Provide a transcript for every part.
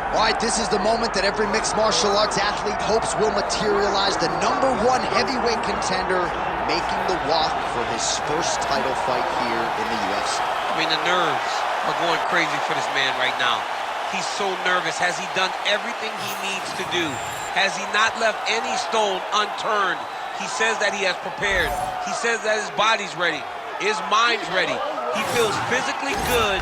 All right, this is the moment that every mixed martial arts athlete hopes will materialize. The #1 heavyweight contender making the walk for his first title fight here in the UFC. I mean, the nerves are going crazy for this man right now. He's so nervous. Has he done everything he needs to do? Has he not left any stone unturned? He says that he has prepared. He says that his body's ready. His mind's ready. He feels physically good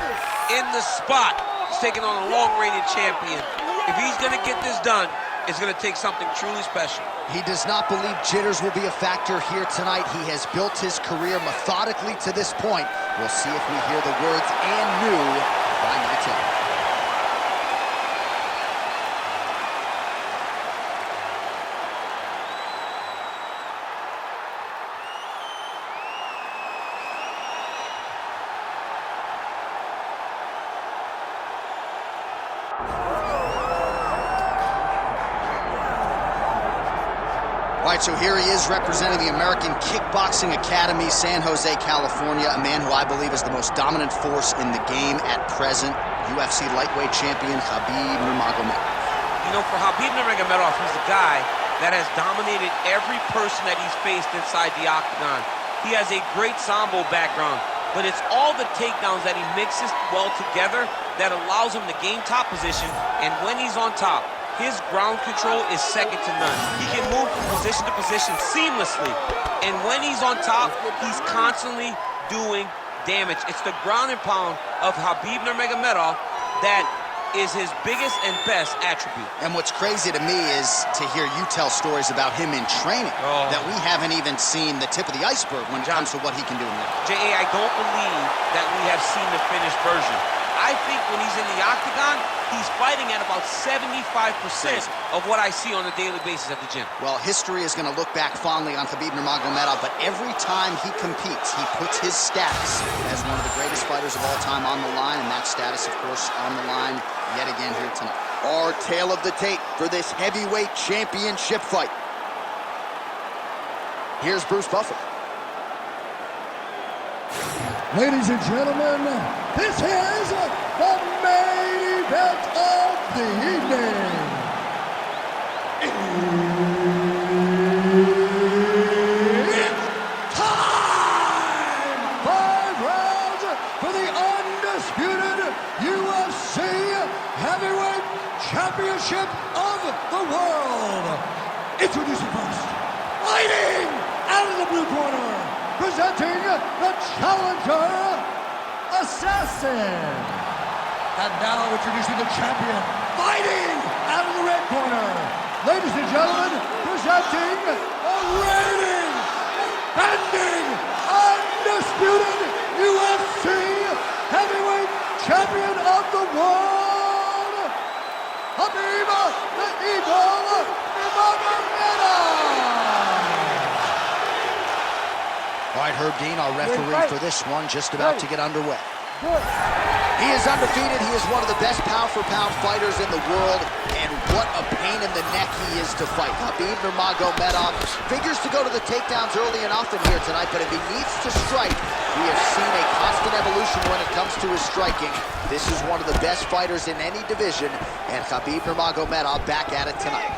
in the spot. He's taking on a long-reigning champion. If he's going to get this done, it's going to take something truly special. He does not believe jitters will be a factor here tonight. He has built his career methodically to this point. We'll see if we hear the words "and new" by night time. All right, so here he is representing the American Kickboxing Academy, San Jose, California, a man who I believe is the most dominant force in the game at present, UFC lightweight champion Khabib Nurmagomedov. You know, for Khabib Nurmagomedov, he's a guy that has dominated every person that he's faced inside the octagon. He has a great Sambo background, but it's all the takedowns that he mixes well together that allows him to gain top position, and when he's on top, his ground control is second to none. He can move from position to position seamlessly. And when he's on top, he's constantly doing damage. It's the ground and pound of Khabib Nurmagomedov that is his biggest and best attribute. And what's crazy to me is to hear you tell stories about him in training that we haven't even seen the tip of the iceberg when it comes to what he can do now. J.A., I don't believe that we have seen the finished version. I think when he's in the octagon, he's fighting at about 75% of what I see on a daily basis at the gym. Well, history is going to look back fondly on Khabib Nurmagomedov, but every time he competes, he puts his status as one of the greatest fighters of all time on the line, and that status, of course, on the line yet again here tonight. Our tale of the tape for this heavyweight championship fight. Here's Bruce Buffer. Ladies and gentlemen, this is the main event of the evening. It's time! 5 rounds for the undisputed UFC Heavyweight Championship of the world. Introducing first, fighting out of the blue corner, presenting the challenger, Assassin. And now introducing the champion, fighting out of the red corner. Ladies and gentlemen, presenting the reigning, defending, undisputed UFC heavyweight champion of the world, Khabib the Eagle Nurmagomedov. All right, Herb Dean, our referee for this one, just about to get underway. He is undefeated. He is one of the best pound-for-pound fighters in the world, and what a pain in the neck he is to fight. Khabib Nurmagomedov figures to go to the takedowns early and often here tonight, but if he needs to strike, we have seen a constant evolution when it comes to his striking. This is one of the best fighters in any division, and Khabib Nurmagomedov back at it tonight.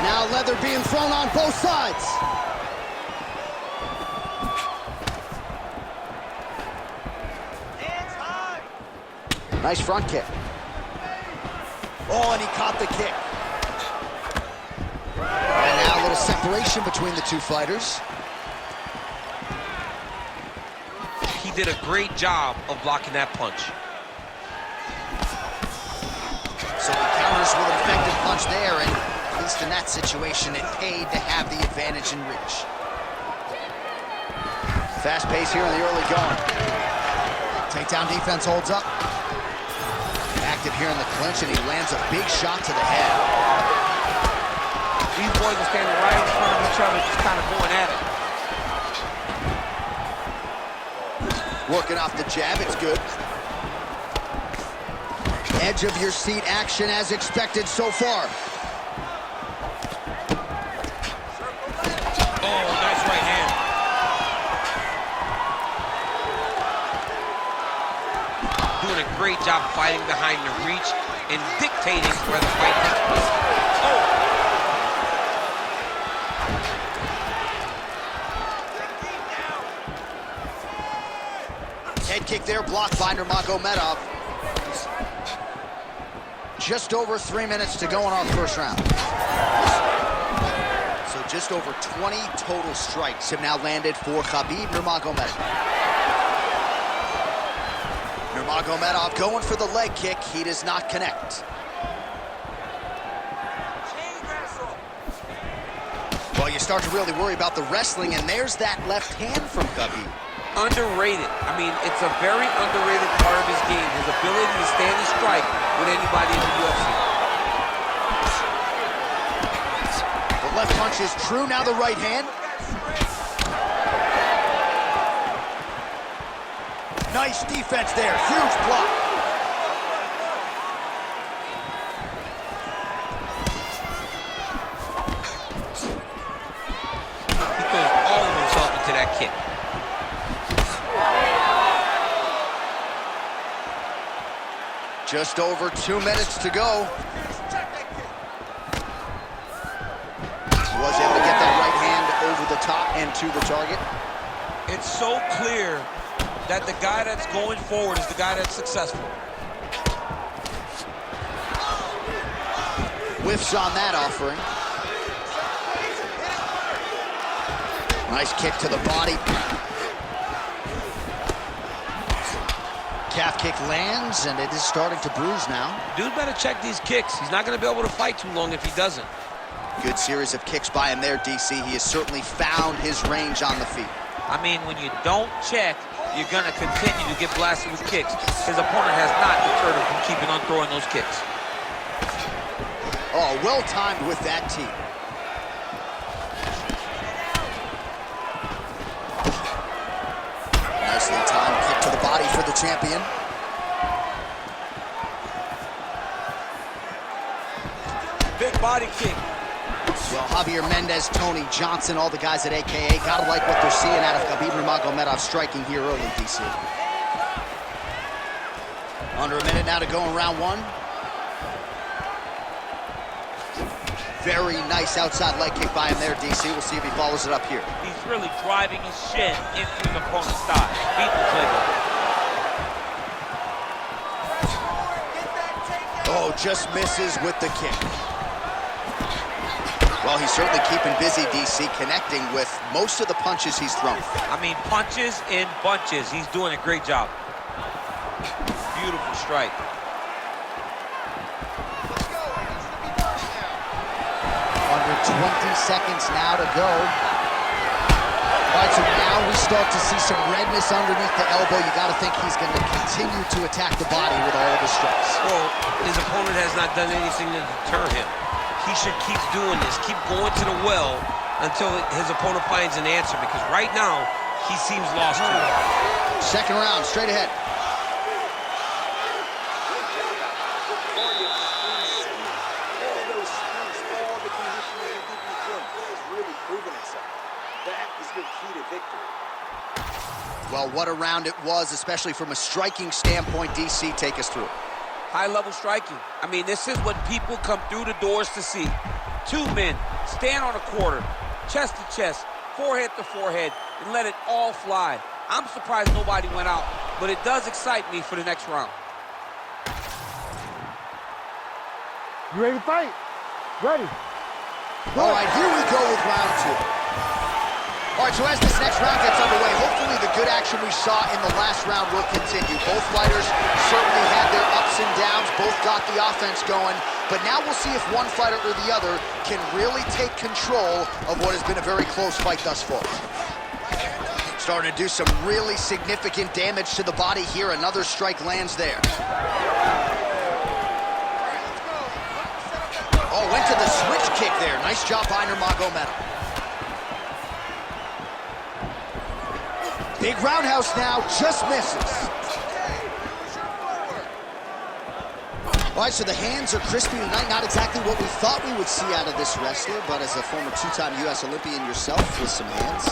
Now leather being thrown on both sides. Nice front kick. Oh, and he caught the kick. And now a little separation between the two fighters. He did a great job of blocking that punch. So he counters with an effective punch there, and at least in that situation, it paid to have the advantage in reach. Fast pace here in the early going. Takedown defense holds up. Active here in the clinch, and he lands a big shot to the head. These boys are standing right in front of each other, just kind of going at it. Working off the jab, it's good. Edge of your seat action as expected so far. Oh, nice right hand. Doing doing a great job fighting behind the reach and dictating where the fight takes place. Oh! Head kick there, blocked by Nurmagomedov. Just over 3 minutes to go in our first round. So just over 20 total strikes have now landed for Khabib Nurmagomedov. Nurmagomedov going for the leg kick. He does not connect. Well, you start to really worry about the wrestling, and there's that left hand from Khabib. Underrated. I mean, it's a very underrated part of his game, his ability to stand and strike with anybody in the UFC. The left punch is true, now the right hand. Nice defense there, huge block. He throws all of himself into that kick. Just over 2 minutes to go. Was able to get that right hand over the top and to the target. It's so clear that the guy that's going forward is the guy that's successful. Whiffs on that offering. Nice kick to the body. Calf kick lands, and it is starting to bruise now. Dude better check these kicks. He's not going to be able to fight too long if he doesn't. Good series of kicks by him there, DC. He has certainly found his range on the feet. I mean, when you don't check, you're going to continue to get blasted with kicks. His opponent has not deterred him from keeping on throwing those kicks. Oh, well timed with that tee. Nicely timed kick to the body for the champion. Big body kick. Well, Javier Mendez, Tony Johnson, all the guys at AKA gotta like what they're seeing out of Khabib Nurmagomedov striking here early, DC. Under a minute now to go in round one. Very nice outside leg kick by him there, DC. We'll see if he follows it up here. He's really driving his shin into his opponent's thigh. Beat the trigger. Oh, just misses with the kick. Well, he's certainly keeping busy, DC, connecting with most of the punches he's thrown. I mean, punches in bunches. He's doing a great job. Beautiful strike. Under 20 seconds now to go. All right, so now we start to see some redness underneath the elbow. You got to think he's going to continue to attack the body with all of his strikes. Well, his opponent has not done anything to deter him. He should keep doing this, keep going to the well until his opponent finds an answer, because right now, he seems lost to it. Second round, straight ahead. Well, what a round it was, especially from a striking standpoint. DC, take us through it. High-level striking. I mean, this is what people come through the doors to see. Two men stand on a quarter, chest to chest, forehead to forehead, and let it all fly. I'm surprised nobody went out, but it does excite me for the next round. You ready to fight? Ready. All right, here we go with round two. All right, so as this next round gets underway, hopefully the good action we saw in the last round will continue. Both fighters certainly had their ups and downs, both got the offense going, but now we'll see if one fighter or the other can really take control of what has been a very close fight thus far. Starting to do some really significant damage to the body here. Another strike lands there. Oh, went to the switch kick there. Nice job by Nurmagomedov. Big roundhouse now, just misses. All right, so the hands are crispy tonight. Not exactly what we thought we would see out of this wrestler, but as a former two-time U.S. Olympian yourself with some hands,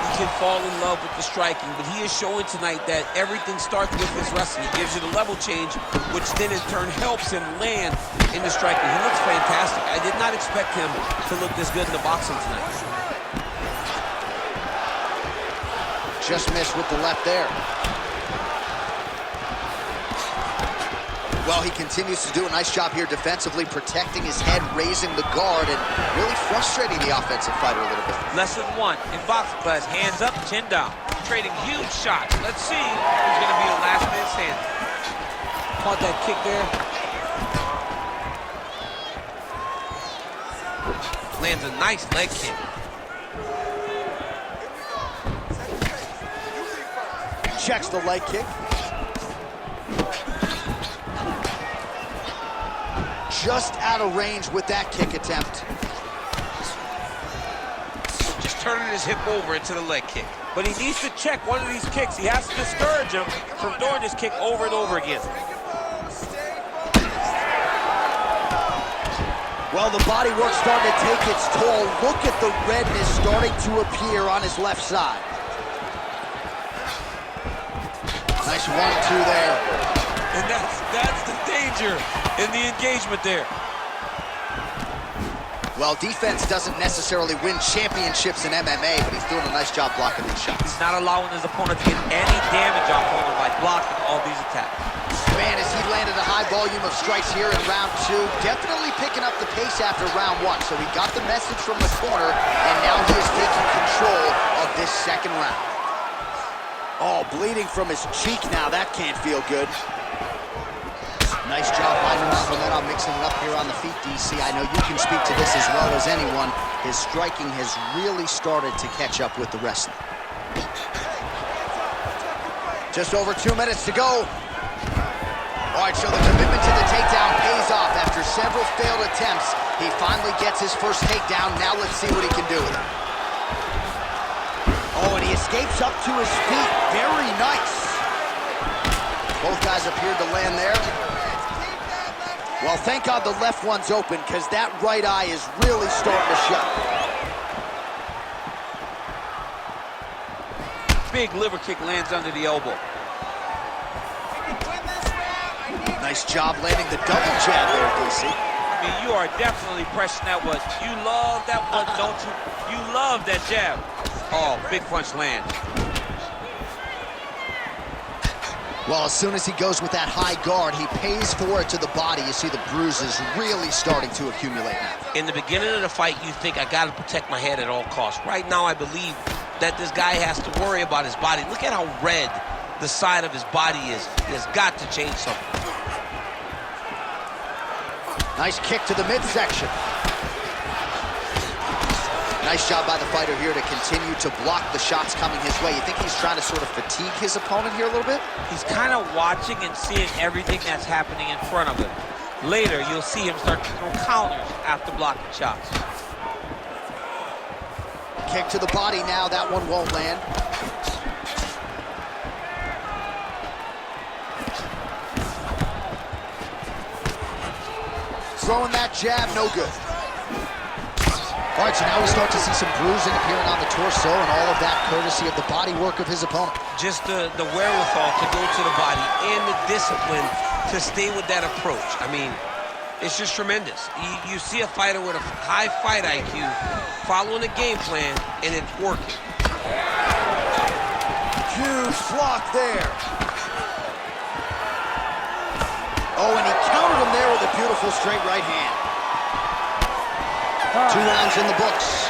He can fall in love with the striking, but he is showing tonight that everything starts with his wrestling. He gives you the level change, which then in turn helps him land in the striking. He looks fantastic. I did not expect him to look this good in the boxing tonight. Just missed with the left there. Well, he continues to do a nice job here defensively, protecting his head, raising the guard, and really frustrating the offensive fighter a little bit. Lesson 1 in boxing class, hands up, chin down. Trading huge shots. Let's see who's going to be the last man standing. Caught that kick there. Lands a nice leg kick. Checks the leg kick. Just out of range with that kick attempt. Just turning his hip over into the leg kick. But he needs to check one of these kicks. He has to discourage him from doing this kick over and over again. Well, the body work starting to take its toll. Look at the redness starting to appear on his left side. Nice 1-2 there. And that's the danger in the engagement there. Well, defense doesn't necessarily win championships in MMA, but he's doing a nice job blocking these shots. He's not allowing his opponent to get any damage off of him by blocking all these attacks. Man, as he landed a high volume of strikes here in round 2, definitely picking up the pace after round 1. So he got the message from the corner, and now he is taking control of this second round. Oh, bleeding from his cheek now. That can't feel good. Nice job by Nurmagomedov mixing it up here on the feet, DC. I know you can speak to this as well as anyone. His striking has really started to catch up with the wrestling. Just over 2 minutes to go. All right, so the commitment to the takedown pays off. After several failed attempts, he finally gets his first takedown. Now let's see what he can do with it. Oh, and he escapes up to his feet. Very nice. Both guys appeared to land there. Well, thank God the left one's open, because that right eye is really starting to shut. Big liver kick lands under the elbow. Nice job landing the double jab there, DC. I mean, you are definitely pressing that one. You love that one, don't you? You love that jab. Oh, big punch land. Well, as soon as he goes with that high guard, he pays for it to the body. You see the bruises really starting to accumulate now. In the beginning of the fight, you think, I got to protect my head at all costs. Right now, I believe that this guy has to worry about his body. Look at how red the side of his body is. He has got to change something. Nice kick to the midsection. Nice job by the fighter here to continue to block the shots coming his way. You think he's trying to sort of fatigue his opponent here a little bit? He's kind of watching and seeing everything that's happening in front of him. Later, you'll see him start to throw counters after blocking shots. Kick to the body now. That one won't land. Throwing that jab, no good. All right, so now we start to see some bruising appearing on the torso, and all of that courtesy of the body work of his opponent. Just the wherewithal to go to the body and the discipline to stay with that approach. I mean, it's just tremendous. You see a fighter with a high fight IQ following a game plan, and it's working. Huge block there. Oh, and he countered him there with a beautiful straight right hand. 2 rounds in the books.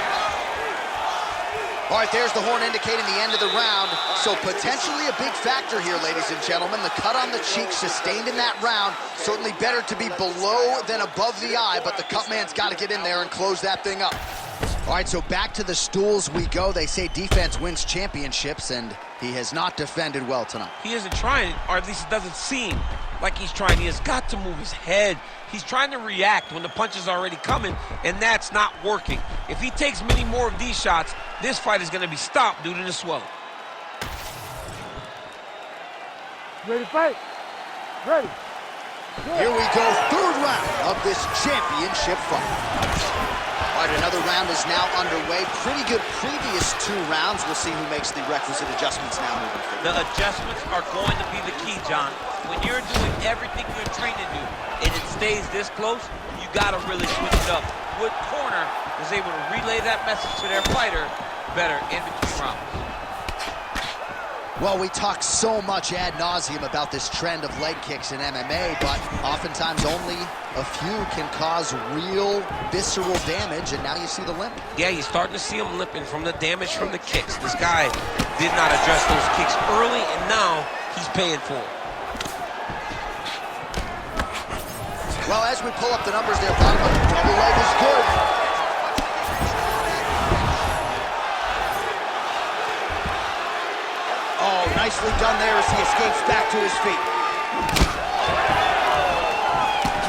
All right, there's the horn indicating the end of the round. So potentially a big factor here, ladies and gentlemen. The cut on the cheek sustained in that round. Certainly better to be below than above the eye, but the cut man's got to get in there and close that thing up. All right, so back to the stools we go. They say defense wins championships, and he has not defended well tonight. He isn't trying, or at least it doesn't seem like he's trying. He has got to move his head. He's trying to react when the punch is already coming, and that's not working. If he takes many more of these shots, this fight is going to be stopped due to the swelling. Ready to fight? Ready. Here we go, third round of this championship fight. All right, another round is now underway. Pretty good previous 2 rounds. We'll see who makes the requisite adjustments now moving forward. The adjustments are going to be the key, John. When you're doing everything you're trained to do and it stays this close, you got to really switch it up. What corner is able to relay that message to their fighter better in between rounds? Well, we talk so much ad nauseum about this trend of leg kicks in MMA, but oftentimes only a few can cause real visceral damage, and now you see the limp. Yeah, you're starting to see him limping from the damage from the kicks. This guy did not address those kicks early, and now he's paying for it. Well, as we pull up the numbers there, bottom of the double leg is good. Oh, nicely done there as he escapes back to his feet.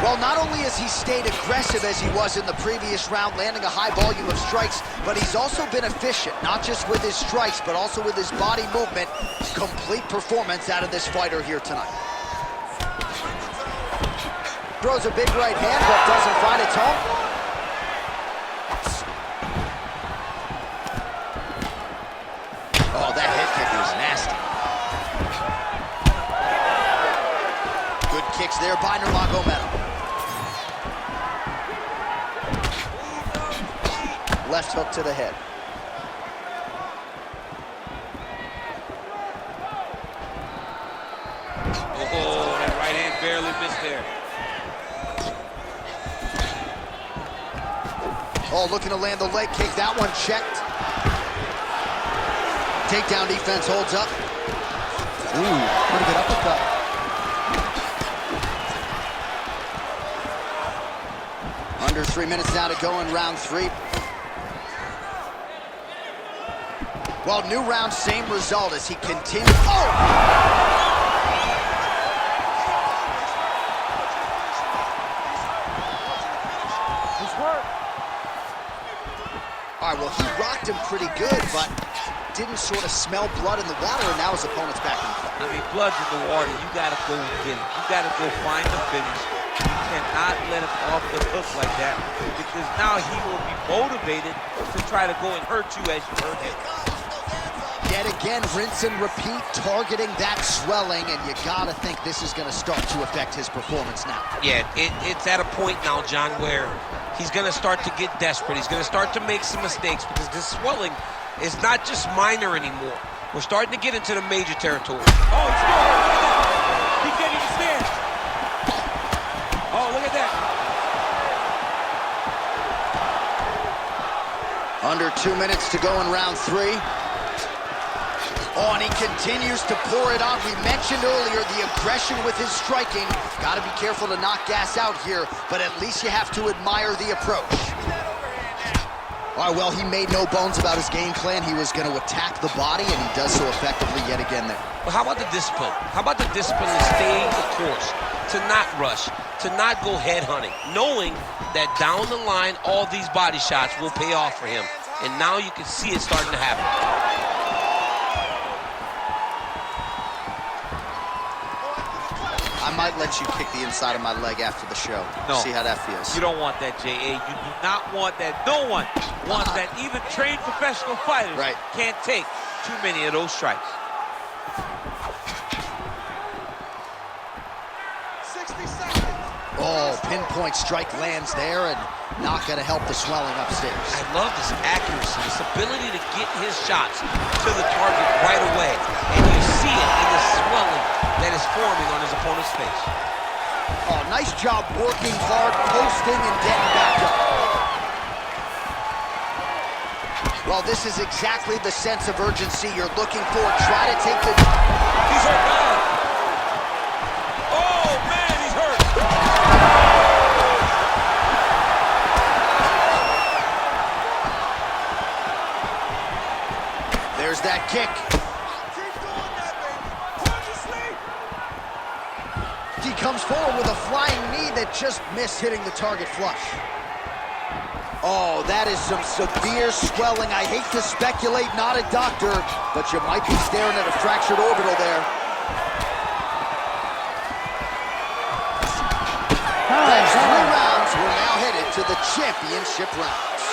Well, not only has he stayed aggressive as he was in the previous round, landing a high volume of strikes, but he's also been efficient, not just with his strikes, but also with his body movement. Complete performance out of this fighter here tonight. Throws a big right hand, but doesn't find its home. Oh, that head kick was nasty. Good kicks there by Nurmagomedov. Left hook to the head. Oh, that right hand barely missed there. Oh, looking to land the leg kick. That one checked. Takedown defense holds up. Ooh, pretty good uppercut. Under 3 minutes now to go in round 3. Well, new round, same result as he continues. Oh! All right, well, he rocked him pretty good, but didn't sort of smell blood in the water, and now his opponent's back in the fight. I mean, blood's in the water. You got to go get it. You got to go find the finish. You cannot let him off the hook like that, because now he will be motivated to try to go and hurt you as you hurt him. Yet again, rinse and repeat, targeting that swelling, and you got to think this is going to start to affect his performance now. Yeah, it's at a point now, John, where he's going to start to get desperate. He's going to start to make some mistakes because this swelling is not just minor anymore. We're starting to get into the major territory. Oh, he's still hurt. Look at that. He can't even stand. Oh, look at that. Under 2 minutes to go in round 3. Oh, and he continues to pour it on. We mentioned earlier the aggression with his striking. Got to be careful to not gas out here, but at least you have to admire the approach. All right, well, he made no bones about his game plan. He was going to attack the body, and he does so effectively yet again there. Well, how about the discipline? How about the discipline to stay the course, to not rush, to not go head hunting, knowing that down the line, all these body shots will pay off for him. And now you can see it starting to happen. I might let you kick the inside of my leg after the show. No. See how that feels. You don't want that, J.A. You do not want that. No one wants that. Even trained professional fighters can't take too many of those strikes. 60 seconds. Oh, pinpoint strike lands there, and not going to help the swelling upstairs. I love this accuracy, this ability to get his shots to the target right away. And you see it in the swelling that is forming on his opponent's face. Oh, nice job working hard, posting, and getting back up. Well, this is exactly the sense of urgency you're looking for. Try to take the... He's hurt bad. Oh, man, he's hurt. There's that kick. He comes forward with a flying knee that just missed hitting the target flush. Oh, that is some severe swelling. I hate to speculate, not a doctor, but you might be staring at a fractured orbital there. championship rounds.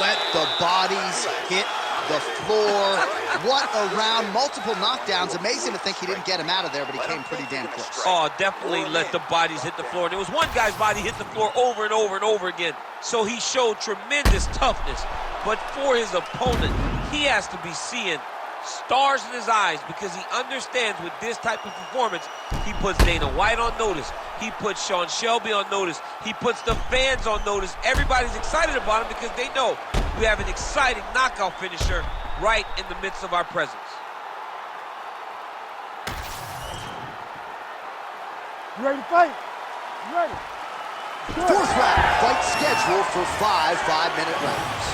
Let the bodies hit the floor. What a round, multiple knockdowns. Amazing to think he didn't get him out of there, but he came pretty damn close. Oh, definitely let the bodies hit the floor. There was one guy's body hit the floor over and over and over again. So he showed tremendous toughness. But for his opponent, he has to be seeing stars in his eyes, because he understands with this type of performance, he puts Dana White on notice. He puts Sean Shelby on notice. He puts the fans on notice. Everybody's excited about him because they know we have an exciting knockout finisher right in the midst of our presence. You ready to fight? You ready? Fourth round, fight scheduled for 5 5-minute rounds.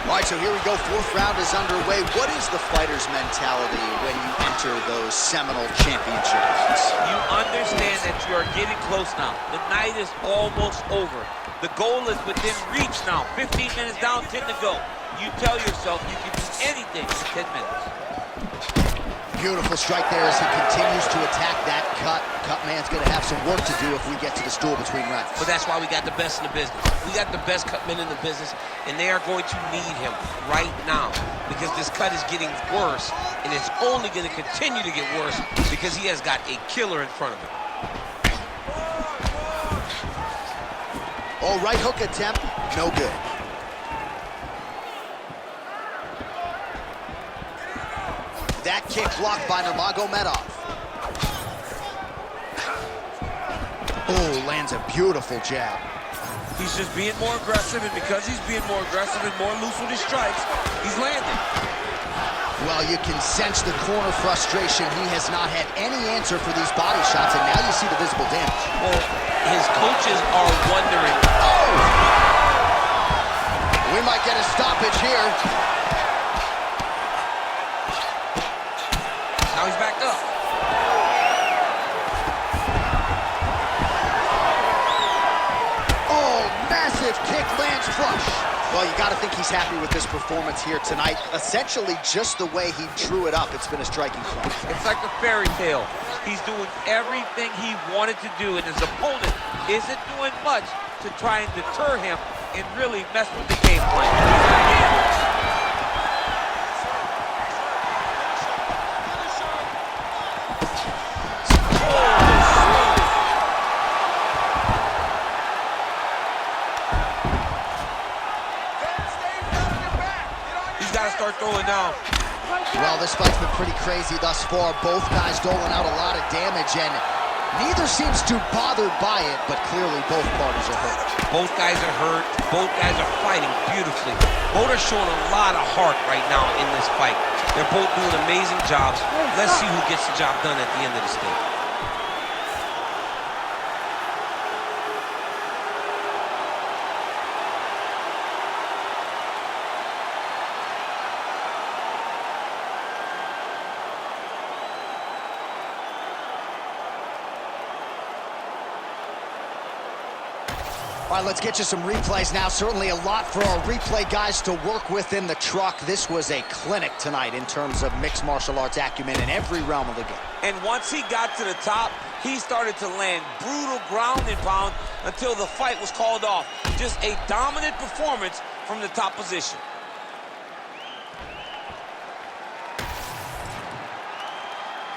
All right, so here we go. Fourth round is underway. What is the fighter's mentality when you enter those seminal championship rounds? You understand that you are getting close now. The night is almost over. The goal is within reach now. 15 minutes down, 10 to go. You tell yourself you can do anything in 10 minutes. Beautiful strike there as he continues to attack that cut. Cut man's going to have some work to do if we get to the stool between rounds. But that's why we got the best in the business. We got the best cut men in the business, and they are going to need him right now because this cut is getting worse, and it's only going to continue to get worse because he has got a killer in front of him. Oh, right hook attempt, no good. That kick blocked by Nurmagomedov. Oh, lands a beautiful jab. He's just being more aggressive, and because he's being more aggressive and more loose with his strikes, he's landing. Well, you can sense the corner frustration. He has not had any answer for these body shots, and now you see the visible damage. Well, his coaches are wondering. Oh! We might get a stoppage here. Now he's backed up. Oh, massive kick lands flush. Well, you got to think he's happy with this performance here tonight. Essentially, just the way he drew it up, it's been a striking fight. It's like a fairy tale. He's doing everything he wanted to do, and his opponent isn't doing much to try and deter him and really mess with the game plan. Start throwing down. Well, this fight's been pretty crazy thus far. Both guys doling out a lot of damage, and neither seems too bothered by it, but clearly both parties are hurt. Both guys are hurt. Both guys are fighting beautifully. Both are showing a lot of heart right now in this fight. They're both doing amazing jobs. Let's see who gets the job done at the end of this thing. All right, let's get you some replays now. Certainly a lot for our replay guys to work with in the truck. This was a clinic tonight in terms of mixed martial arts acumen in every realm of the game. And once he got to the top, he started to land brutal ground and pound until the fight was called off. Just a dominant performance from the top position.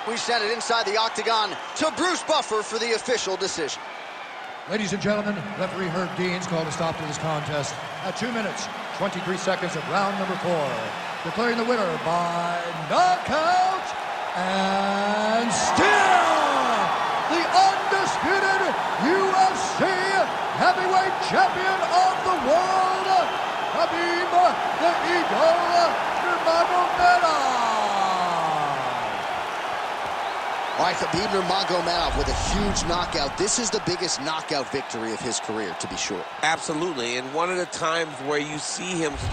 We sent it inside the octagon to Bruce Buffer for the official decision. Ladies and gentlemen, referee Herb Dean's called a stop to this contest at 2 minutes, 23 seconds of round number 4. Declaring the winner by knockout and still the undisputed UFC heavyweight champion of the world, Khabib the Eagle Nurmagomedov. All right, Khabib Nurmagomedov with a huge knockout. This is the biggest knockout victory of his career, to be sure. Absolutely, and one of the times where you see him start